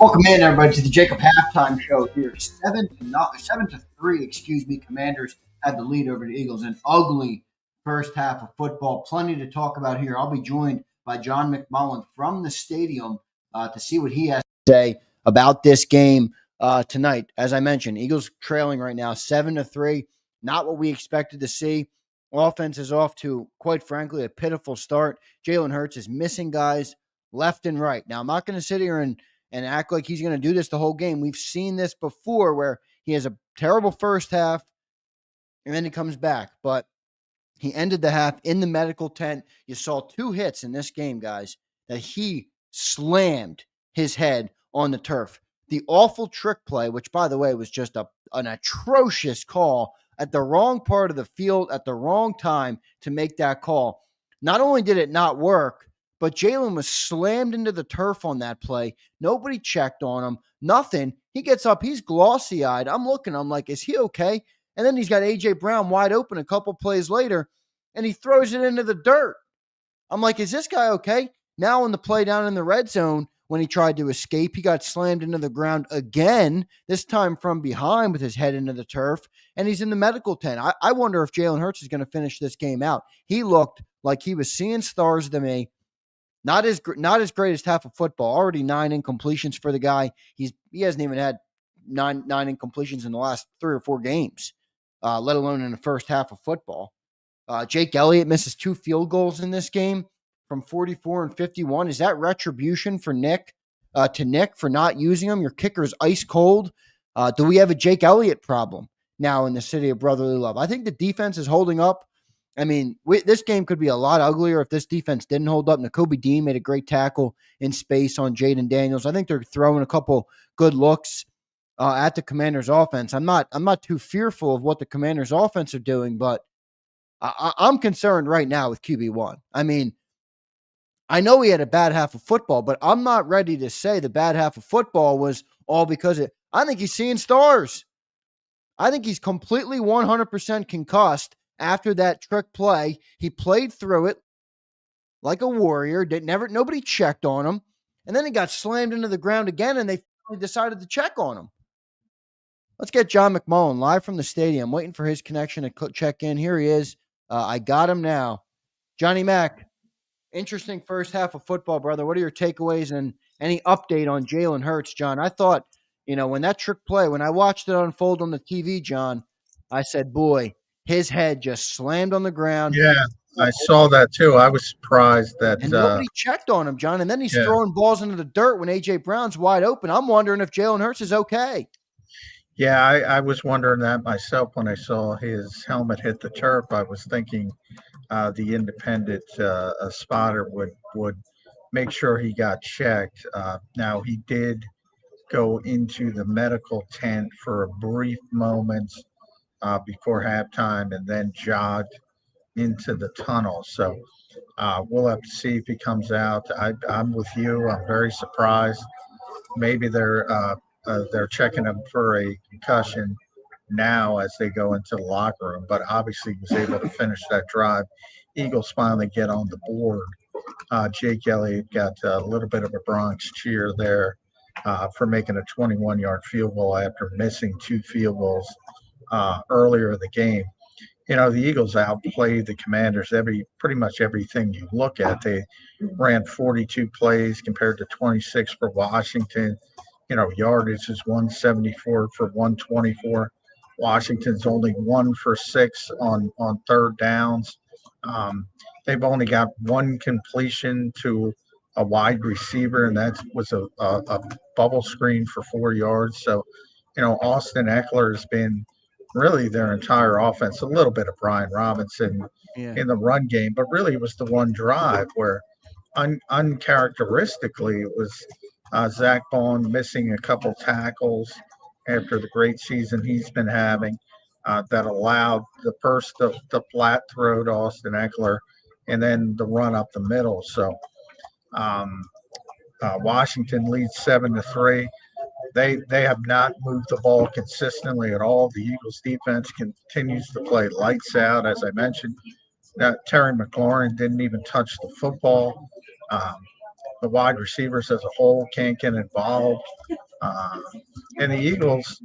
Welcome in, everybody, to the JAKIB Halftime Show here. 7-3, Commanders had the lead over the Eagles. An ugly first half of football. Plenty to talk about here. I'll be joined by John McMullen from the stadium to see what he has to say about this game tonight. As I mentioned, Eagles trailing right now 7-3. Not what we expected to see. Offense is off to, quite frankly, a pitiful start. Jalen Hurts is missing guys left and right. Now, I'm not going to sit here and act like he's going to do this the whole game. We've seen this before where he has a terrible first half and then he comes back. But he ended the half in the medical tent. You saw two hits in this game, guys, that he slammed his head on the turf. The awful trick play, which, by the way, was just an atrocious call at the wrong part of the field at the wrong time to make that call. Not only did it not work, but Jalen was slammed into the turf on that play. Nobody checked on him. Nothing. He gets up. He's glossy-eyed. I'm looking. I'm like, is he okay? And then he's got A.J. Brown wide open a couple plays later, and he throws it into the dirt. I'm like, is this guy okay? Now on the play down in the red zone, when he tried to escape, he got slammed into the ground again, this time from behind with his head into the turf, and he's in the medical tent. I wonder if Jalen Hurts is going to finish this game out. He looked like he was seeing stars to me. Not his greatest half of football. Already 9 incompletions for the guy. He hasn't even had nine incompletions in the last 3 or 4 games, let alone in the first half of football. Jake Elliott misses 2 field goals in this game from 44 and 51. Is that retribution for Nick for not using him? Your kicker's ice cold. Do we have a Jake Elliott problem now in the city of brotherly love? I think the defense is holding up. I mean, this game could be a lot uglier if this defense didn't hold up. Nakobe Dean made a great tackle in space on Jayden Daniels. I think they're throwing a couple good looks at the Commanders' offense. I'm not too fearful of what the Commanders' offense are doing, but I'm concerned right now with QB1. I mean, I know he had a bad half of football, but I'm not ready to say the bad half of football was all because I think he's seeing stars. I think he's completely 100% concussed. After that trick play, he played through it like a warrior. Nobody checked on him. And then he got slammed into the ground again, and they finally decided to check on him. Let's get John McMullen live from the stadium, waiting for his connection to check in. Here he is. I got him now. Johnny Mac, interesting first half of football, brother. What are your takeaways and any update on Jalen Hurts, John? I thought, when that trick play, when I watched it unfold on the TV, John, I said, boy, his head just slammed on the ground. Yeah, I saw that too. I was surprised that and nobody checked on him, John. And then he's throwing balls into the dirt when A.J. Brown's wide open. I'm wondering if Jalen Hurts is okay. Yeah, I was wondering that myself when I saw his helmet hit the turf. I was thinking the independent spotter would make sure he got checked. Now, he did go into the medical tent for a brief moment before halftime and then jogged into the tunnel. So we'll have to see if he comes out. I'm with you. I'm very surprised. Maybe they're checking him for a concussion now as they go into the locker room, but obviously he was able to finish that drive. Eagles finally get on the board. Jake Elliott got a little bit of a Bronx cheer there for making a 21-yard field goal after missing 2 field goals earlier in the game. The Eagles outplayed the Commanders pretty much everything you look at. They ran 42 plays compared to 26 for Washington. Yardage is 174 for 124. Washington's only 1 for 6 on third downs. They've only got 1 completion to a wide receiver, and that was a bubble screen for 4 yards. So, Austin Eckler has been really their entire offense, a little bit of Brian Robinson in the run game, but really it was the one drive where uncharacteristically it was Zach Bond missing a couple tackles after the great season he's been having that allowed the flat throw to Austin Eckler and then the run up the middle. So Washington leads 7-3. They have not moved the ball consistently at all. The Eagles defense continues to play lights out, as I mentioned. Terry McLaurin didn't even touch the football. the wide receivers as a whole can't get involved. Uh, and the Eagles,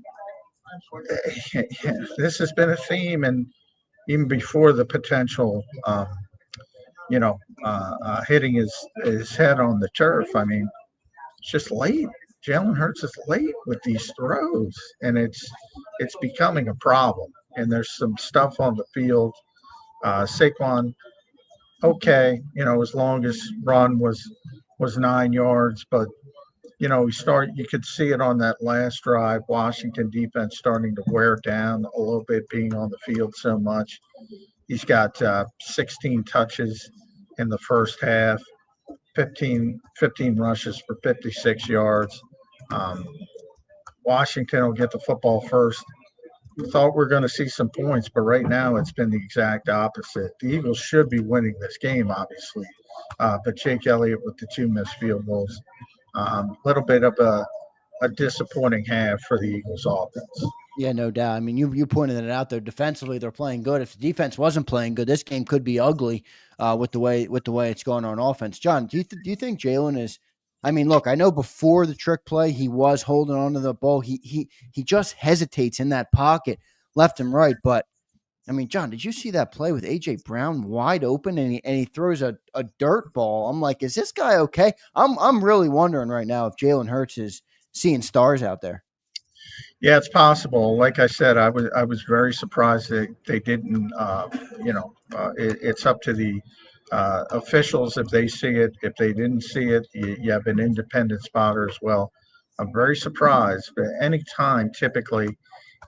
this has been a theme, and even before the potential, hitting his head on the turf. I mean, it's just late. Jalen Hurts is late with these throws, and it's becoming a problem. And there's some stuff on the field. Saquon, okay, his longest run was 9 yards, but you could see it on that last drive. Washington defense starting to wear down a little bit, being on the field so much. He's got 16 touches in the first half, 15 rushes for 56 yards. Um, Washington will get the football first. We thought we are going to see some points, but right now it's been the exact opposite. The Eagles should be winning this game, obviously, but Jake Elliott with the 2 missed field goals. Little bit of a disappointing half for the Eagles offense. Yeah, no doubt. I mean, you pointed it out there. Defensively, they're playing good. If the defense wasn't playing good, this game could be ugly with the way it's going on offense. John, do you think Jalen is? I mean, look, I know before the trick play, he was holding on to the ball. He just hesitates in that pocket, left and right. But I mean, John, did you see that play with AJ Brown wide open and he throws a dirt ball? I'm like, is this guy okay? I'm really wondering right now if Jalen Hurts is seeing stars out there. Yeah, it's possible. Like I said, I was very surprised that they didn't. It's up to the officials if they see it. If they didn't see it, you have an independent spotter as well. I'm very surprised. But any time, typically,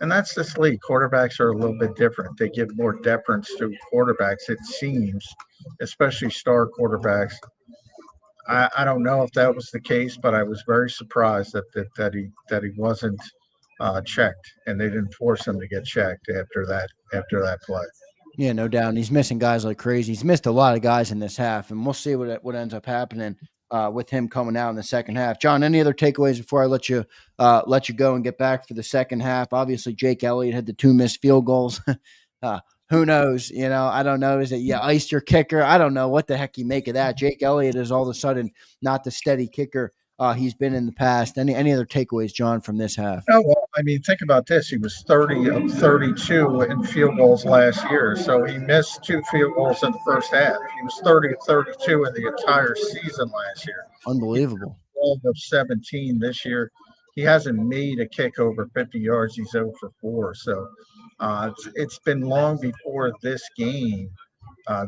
and that's this league. Quarterbacks are a little bit different. They give more deference to quarterbacks, it seems, especially star quarterbacks. I don't know if that was the case, but I was very surprised that he wasn't checked, and they didn't force him to get checked after that play. Yeah, no doubt. And he's missing guys like crazy. He's missed a lot of guys in this half, and we'll see what ends up happening with him coming out in the second half. John, any other takeaways before I let you go and get back for the second half? Obviously, Jake Elliott had the 2 missed field goals. Who knows? I don't know. Is it you iced your kicker? I don't know what the heck you make of that. Jake Elliott is all of a sudden not the steady kicker he's been in the past. Any other takeaways, John, from this half? Oh, well, I mean, think about this. He was 30 of 32 in field goals last year, so he missed 2 field goals in the first half. He was 30 of 32 in the entire season last year. Unbelievable. 12 of 17 this year. He hasn't made a kick over 50 yards. He's 0 for 4. So it's been long before this game.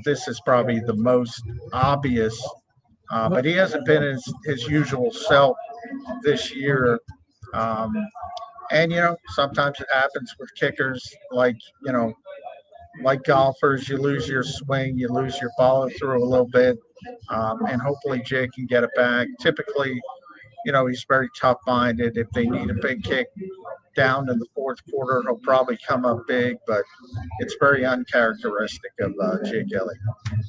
This is probably the most obvious, but he hasn't been his usual self this year. And sometimes it happens with kickers, like golfers. You lose your swing, you lose your follow through a little bit, and hopefully Jay can get it back. Typically, he's very tough minded. If they need a big kick down in the fourth quarter, he'll probably come up big, but it's very uncharacteristic of Jake Elliott.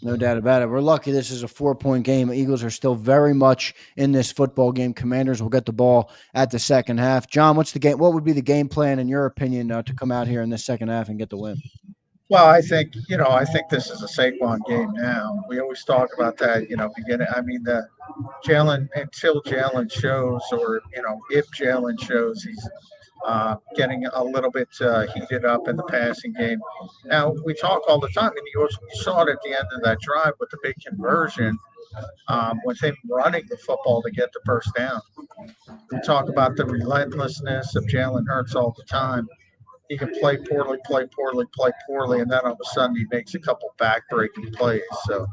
No doubt about it. We're lucky this is a 4-point game. Eagles are still very much in this football game. Commanders will get the ball at the second half. John, what would be the game plan, in your opinion, to come out here in the second half and get the win? Well, I think this is a Saquon game now. We always talk about that, beginning. I mean, until Jalen shows, or, if Jalen shows, he's getting a little bit heated up in the passing game. Now, we talk all the time, and you saw it at the end of that drive with the big conversion, with him running the football to get the first down. We talk about the relentlessness of Jalen Hurts all the time. He can play poorly, and then all of a sudden he makes a couple back-breaking plays. So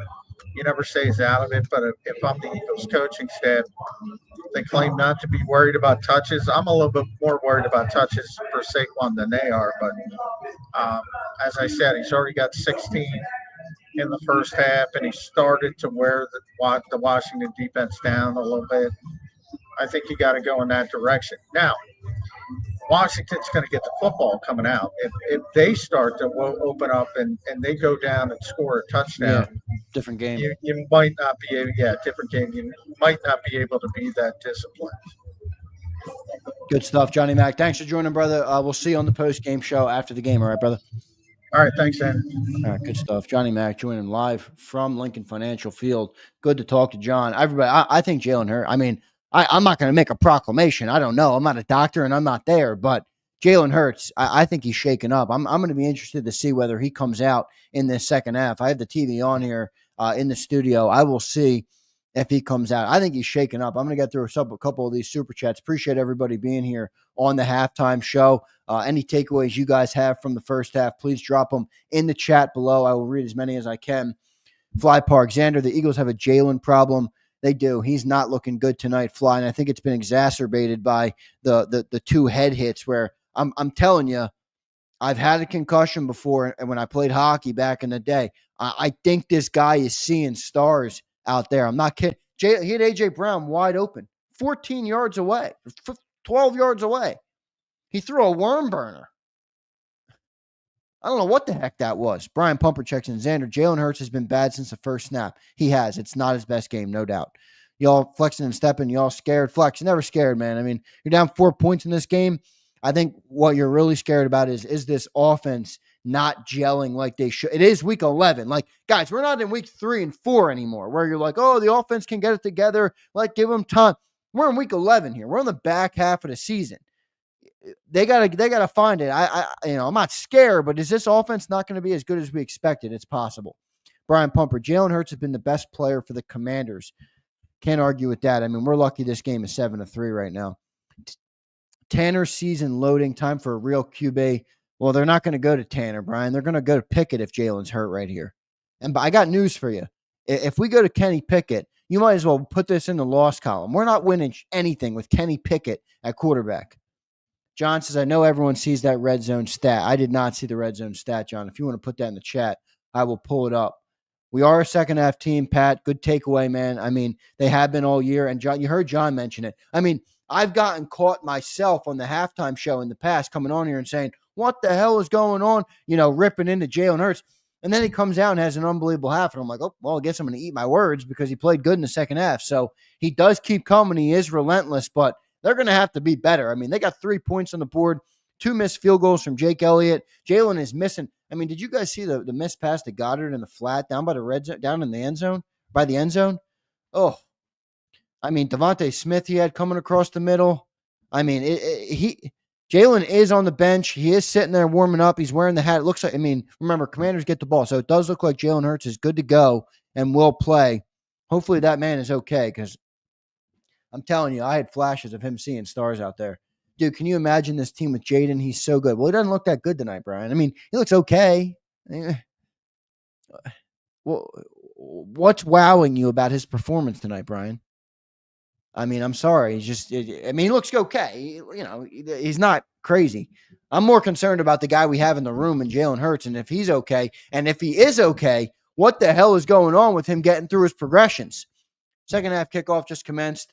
he never stays out of it. But if I'm the Eagles coaching staff, they claim not to be worried about touches. I'm a little bit more worried about touches for Saquon than they are. But as I said, he's already got 16 in the first half, and he started to wear the Washington defense down a little bit. I think you got to go in that direction. Now, Washington's going to get the football coming out. If they start to open up and they go down and score a touchdown, different game. You might not be able, different game. You might not be able to be that disciplined. Good stuff, Johnny Mac. Thanks for joining, brother. We'll see you on the post-game show after the game. All right, brother? All right. Thanks, Andy. All right, good stuff. Johnny Mac joining live from Lincoln Financial Field. Good to talk to John. Everybody, I think Jalen Hurts. I mean, I'm not going to make a proclamation. I don't know. I'm not a doctor and I'm not there, but Jalen Hurts, I think he's shaken up. I'm going to be interested to see whether he comes out in this second half. I have the TV on here in the studio. I will see if he comes out. I think he's shaken up. I'm going to get through a couple of these super chats. Appreciate everybody being here on the halftime show. Any takeaways you guys have from the first half, please drop them in the chat below. I will read as many as I can. Fly Park, Zander, the Eagles have a Jalen problem. They do. He's not looking good tonight, Fly, and I think it's been exacerbated by the two head hits where I'm telling you, I've had a concussion before, and when I played hockey back in the day, I think this guy is seeing stars out there. I'm not kidding. He had A.J. Brown wide open, 14 yards away, 12 yards away. He threw a worm burner. I don't know what the heck that was. Brian Pumper checks in. Zander, Jalen Hurts has been bad since the first snap. He has. It's not his best game, no doubt. Y'all flexing and stepping. Y'all scared. Flex. Never scared, man. I mean, you're down 4 points in this game. I think what you're really scared about is this offense not gelling like they should. It is week 11. Like, guys, we're not in week 3 and 4 anymore where you're like, oh, the offense can get it together. Like, give them time. We're in week 11 here. We're on the back half of the season. They gotta find it. I'm not scared, but is this offense not going to be as good as we expected? It's possible. Brian Pumper, Jalen Hurts has been the best player for the Commanders. Can't argue with that. I mean, we're lucky this game is 7-3 right now. Tanner season loading, time for a real QB. Well, they're not going to go to Tanner, Brian. They're going to go to Pickett if Jalen's hurt right here. And I got news for you. If we go to Kenny Pickett, you might as well put this in the loss column. We're not winning anything with Kenny Pickett at quarterback. John says, I know everyone sees that red zone stat. I did not see the red zone stat, John. If you want to put that in the chat, I will pull it up. We are a second half team, Pat. Good takeaway, man. I mean, they have been all year. And John, you heard John mention it. I mean, I've gotten caught myself on the halftime show in the past coming on here and saying, what the hell is going on? Ripping into Jalen Hurts. And then he comes out and has an unbelievable half. And I'm like, oh, well, I guess I'm going to eat my words because he played good in the second half. So he does keep coming. He is relentless, but they're going to have to be better. I mean, they got 3 points on the board, 2 missed field goals from Jake Elliott. Jalen is missing. I mean, did you guys see the missed pass to Goddard in the flat down by the red zone, down in the end zone, by the end zone? Oh, I mean, Devontae Smith he had coming across the middle. I mean, Jalen is on the bench. He is sitting there warming up. He's wearing the hat. It looks like, remember, Commanders get the ball. So it does look like Jalen Hurts is good to go and will play. Hopefully that man is okay because I'm telling you, I had flashes of him seeing stars out there. Dude, can you imagine this team with Jayden? He's so good. Well, he doesn't look that good tonight, Brian. I mean, he looks okay. Well, what's wowing you about his performance tonight, Brian? I mean, I'm sorry. He looks okay. He's not crazy. I'm more concerned about the guy we have in the room and Jalen Hurts and if he's okay. And if he is okay, what the hell is going on with him getting through his progressions? Second half kickoff just commenced.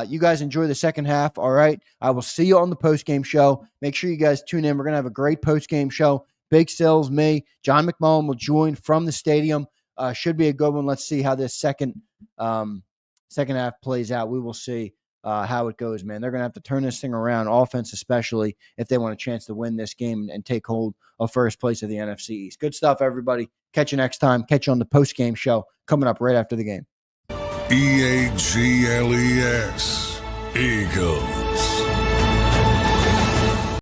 You guys enjoy the second half. All right. I will see you on the post-game show. Make sure you guys tune in. We're going to have a great post-game show. Big Sills, me, John McMullen will join from the stadium. Should be a good one. Let's see how this second half plays out. We will see how it goes, man. They're going to have to turn this thing around, offense especially, if they want a chance to win this game and take hold of first place of the NFC East. Good stuff, everybody. Catch you next time. Catch you on the post-game show coming up right after the game. EAGLES, Eagles.